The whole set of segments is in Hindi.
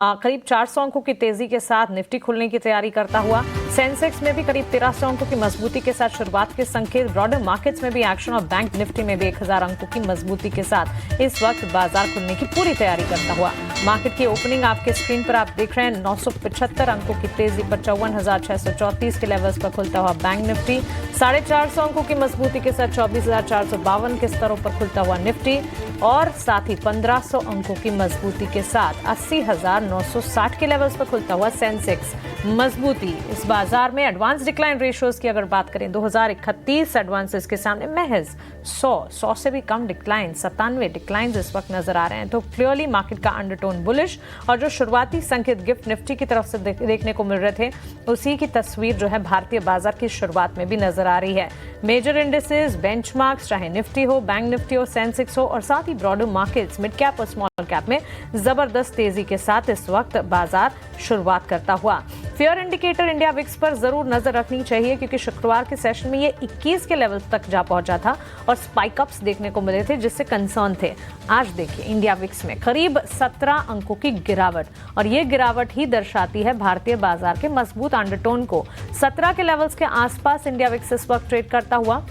करीब 400 अंकों की तेजी के साथ निफ्टी खुलने की तैयारी करता हुआ। सेंसेक्स में भी करीब 1300 अंकों की मजबूती के साथ शुरुआत के संकेत। ब्रॉडर मार्केट्स में भी एक्शन और बैंक निफ्टी में भी 1000 अंकों की मजबूती के साथ इस वक्त बाजार खुलने की पूरी तैयारी करता हुआ। मार्केट की ओपनिंग आपके स्क्रीन पर आप देख रहे हैं। 975 अंकों की तेजी पर 54,634 के लेवल्स पर खुलता हुआ बैंक निफ्टी। 450 अंकों की मजबूती के साथ 24,452 के स्तरों पर खुलता हुआ निफ्टी और साथ ही 1500 अंकों की मजबूती के साथ 80,960 के लेवल्स पर खुलता हुआ सेंसेक्स। मजबूती इस बाजार में एडवांस डिक्लाइन रेशियोज की अगर बात करें 2031 एडवांसेस के सामने महज 100 से भी कम डिक्लाइन, 97 डिक्लाइन इस वक्त नजर आ रहे हैं। तो क्लियरली मार्केट का अंडरटोन बुलिश और जो शुरुआती संकेत गिफ्ट निफ्टी की तरफ से देखने को मिल रहे थे उसी की तस्वीर जो है भारतीय बाजार की शुरुआत में भी नजर आ रही है। मेजर इंडेसेस, बेंचमार्क्स, चाहे निफ्टी हो, बैंक निफ्टी हो, सेंसेक्स हो और साथ ही ब्रॉडर मार्केट्स मिड कैप और स्मॉल कैप में जबरदस्त तेजी के साथ इस वक्त बाजार शुरुआत करता हुआ। फियर इंडिकेटर इंडिया विक्स पर जरूर नजर रखनी चाहिए क्योंकि शुक्रवार के सेशन में ये 21 के लेवल तक जा पहुंचा था और स्पाइक अप्स देखने को मिले थे जिससे कंसर्न थे। आज देखिए इंडिया विक्स में करीब 17 अंकों की गिरावट और ये गिरावट ही दर्शाती है भारतीय बाजार के मजबूत अंडरटोन को। 17 के लेवल्स के आसपास इंडिया विक्स इस वक्त ट्रेड करता हुआ।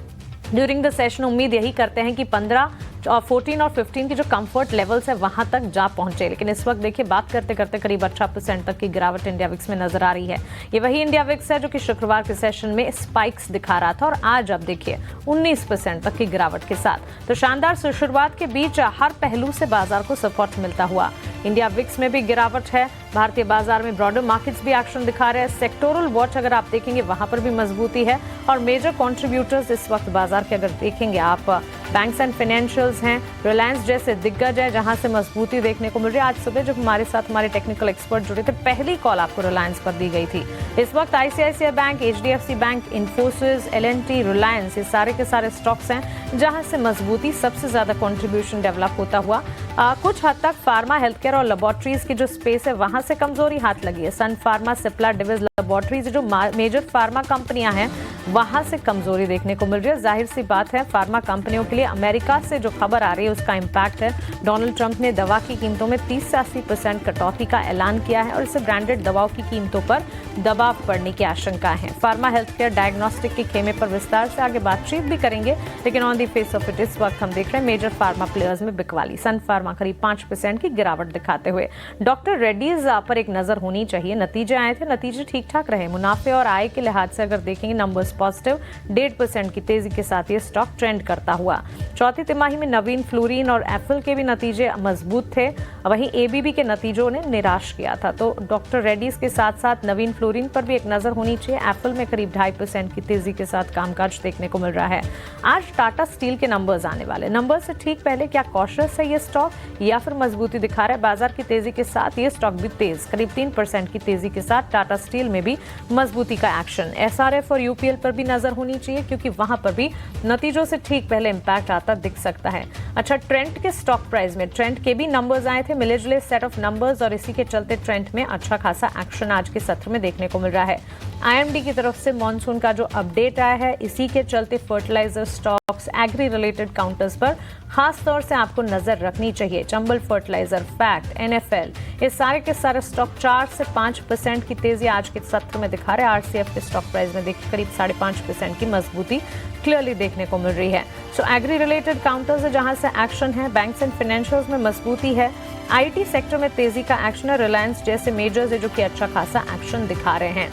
ड्यूरिंग द सेशन उम्मीद यही करते हैं कि 14 और 15 की जो कंफर्ट लेवल्स है वहां तक जा पहुंचे, लेकिन इस वक्त देखिए बात करते करते करीब 18% तक की गिरावट इंडिया विक्स में नजर आ रही है। ये वही इंडिया विक्स है जो कि शुक्रवार के सेशन में स्पाइक्स दिखा रहा था और आज अब देखिए 19% तक की गिरावट के साथ। तो शानदार शुरुआत के बीच हर पहलू से बाजार को सपोर्ट मिलता हुआ इंडिया विक्स में भी गिरावट है। भारतीय बाजार में ब्रॉडर मार्केट्स भी एक्शन दिखा रहे हैं। सेक्टोरल वॉच अगर आप देखेंगे वहां पर भी मजबूती है और मेजर कंट्रीब्यूटर्स इस वक्त बाजार के अगर देखेंगे आप बैंक्स एंड फाइनेंशियल्स हैं, रिलायंस जैसे दिग्गज है जहां से मजबूती देखने को मिल रही है। आज सुबह जब हमारे साथ हमारे टेक्निकल एक्सपर्ट जुड़े थे पहली कॉल आपको रिलायंस पर दी गई थी। इस वक्त आईसीआईसीआई बैंक, एचडीएफसी बैंक, इन्फोसिस, एलएनटी, रिलायंस ये सारे के सारे स्टॉक्स हैं जहां से मजबूती सबसे ज्यादा कंट्रीब्यूशन डेवलप होता हुआ। कुछ हद तक फार्मा, हेल्थ केयर और लेबोरेटरीज की जो स्पेस है वहां से कमजोरी हाथ लगी है। सन फार्मा, सिप्ला, डिविज लेबोरेटरीज जो मेजर फार्मा कंपनियां हैं वहां से कमजोरी देखने को मिल रही है। जाहिर सी बात है फार्मा कंपनियों के लिए अमेरिका से जो खबर आ रही है उसका इम्पैक्ट है। डोनाल्ड ट्रंप ने दवा की कीमतों में 30 से 80% कटौती का ऐलान किया है और इससे ब्रांडेड दवाओं की कीमतों पर दबाव पड़ने की आशंका है। फार्मा, हेल्थ केयर, डायग्नोस्टिक के खेमे पर विस्तार से आगे बातचीत भी करेंगे, लेकिन on the face of it इस वक्त हम देख रहे हैं मेजर फार्मा प्लेयर्स में बिकवाली। सन फार्मा करीब 5% की गिरावट दिखाते हुए। डॉक्टर रेड्डीज पर एक नजर होनी चाहिए। नतीजे आए थे, नतीजे ठीक ठाक रहे। मुनाफे और आय के लिहाज से अगर देखेंगे नंबर्स पॉजिटिव, 1.5% की तेजी के साथ ये स्टॉक ट्रेंड करता हुआ। चौथी तिमाही में नवीन फ्लोरिन और एप्पल के भी नतीजे मजबूत थे, वहीं एबीबी के नतीजों ने निराश किया था। तो डॉक्टर रेड्डीज के साथ साथ नवीन फ्लोरिन पर भी एक नजर होनी चाहिए। एप्पल में करीब 2.5% की तेजी के साथ कामकाज देखने को मिल रहा है। आज टाटा स्टील के नंबर्स आने वाले। नंबर से ठीक पहले क्या कॉशियस है ये स्टॉक या फिर मजबूती दिखा रहा है? बाजार की तेजी के साथ ये स्टॉक भी तेज, करीब 3% की तेजी के साथ टाटा स्टील में भी मजबूती का एक्शन। एसआरएफ और यूपीएल पर भी नजर होनी चाहिए क्योंकि वहां पर भी नतीजों से ठीक पहले इंपैक्ट आता दिख सकता है। अच्छा, ट्रेंड के स्टॉक प्राइस में ट्रेंड के भी नंबर्स आए थे, मिले जुले सेट ऑफ नंबर्स और इसी के चलते ट्रेंड में अच्छा खासा एक्शन आज के सत्र में देखने को मिल रहा है। आईएमडी की तरफ से मॉनसून का जो अपडेट आया है इसी के चलते fertiliser stocks, agri related counters पर खास तौर से आपको नजर रखनी चाहिए। चंबल फर्टिलाइजर, फैक्ट, एनएफएल ये सारे के सारे स्टॉक 4 से 5% की तेजी आज के सत्र में दिखा रहे हैं। आरसीएफ के स्टॉक प्राइस में देखिए करीब 5.5% की मजबूती क्लियरली देखने को मिल रही है। सो एग्री रिलेटेड काउंटर्स है जहां से एक्शन है। बैंक्स एंड फाइनेंशियल्स में मजबूती है। आईटी सेक्टर में तेजी का एक्शन है। रिलायंस जैसे मेजर्स है जो कि अच्छा खासा एक्शन दिखा रहे हैं।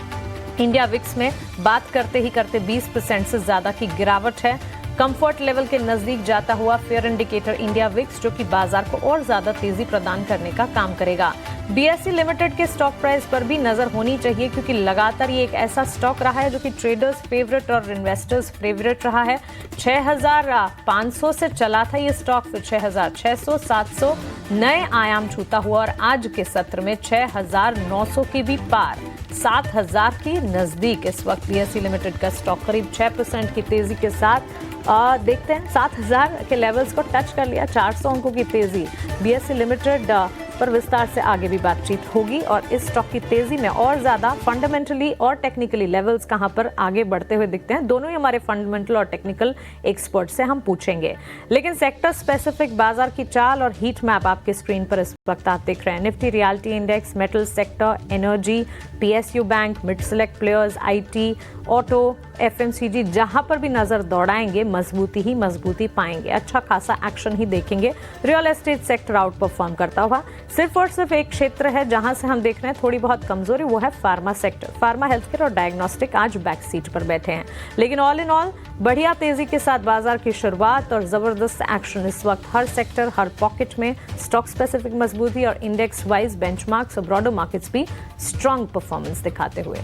इंडिया विक्स में बात करते ही करते 20% से ज्यादा की गिरावट है। कंफर्ट लेवल के नजदीक जाता हुआ फेयर इंडिकेटर इंडिया विक्स जो कि बाजार को और ज्यादा तेजी प्रदान करने का काम करेगा। बीएसई लिमिटेड के स्टॉक प्राइस पर भी नजर होनी चाहिए क्योंकि लगातार ये एक ऐसा स्टॉक रहा है जो कि ट्रेडर्स फेवरेट और इन्वेस्टर्स फेवरेट रहा है। 6500 से चला था ये स्टॉक, फिर 6600, 700 नए आयाम छूता हुआ और आज के सत्र में 6900 की भी पार, 7000 की नजदीक इस वक्त बीएसई लिमिटेड का स्टॉक करीब 6% की तेजी के साथ देखते हैं 7000 के लेवल्स को टच कर लिया। 400 अंकों की तेजी। बीएसई लिमिटेड पर विस्तार से आगे भी बातचीत होगी और इस स्टॉक की तेजी में और ज्यादा फंडामेंटली और टेक्निकली लेवल्स कहां पर आगे बढ़ते हुए दिखते हैं, दोनों ही हमारे फंडामेंटल और टेक्निकल एक्सपर्ट से हम पूछेंगे। लेकिन सेक्टर स्पेसिफिक बाजार की चाल और हीट मैप आपके स्क्रीन पर इस वक्त आप देख रहे हैं। Nifty reality index, metal sector, energy, PSU bank, mid select players, IT, auto, FMCG, जहां पर भी नजर दौड़ाएंगे मजबूती ही मजबूती पाएंगे, अच्छा खासा एक्शन ही देखेंगे। Real estate sector out perform करता हुआ। सिर्फ और सिर्फ एक क्षेत्र है जहां से हम देख रहे हैं थोड़ी बहुत कमजोरी, वो है फार्मा सेक्टर। फार्मा, हेल्थकेयर और डायग्नोस्टिक आज बैक सीट पर बैठे हैं, लेकिन ऑल इन ऑल बढ़िया तेजी के साथ बाजार की शुरुआत और जबरदस्त एक्शन इस वक्त हर सेक्टर, हर पॉकेट में। स्टॉक स्पेसिफिक मजबूती और इंडेक्स वाइज बेंचमार्क्स और ब्रॉडर मार्केट्स भी स्ट्रांग परफॉर्मेंस दिखाते हुए।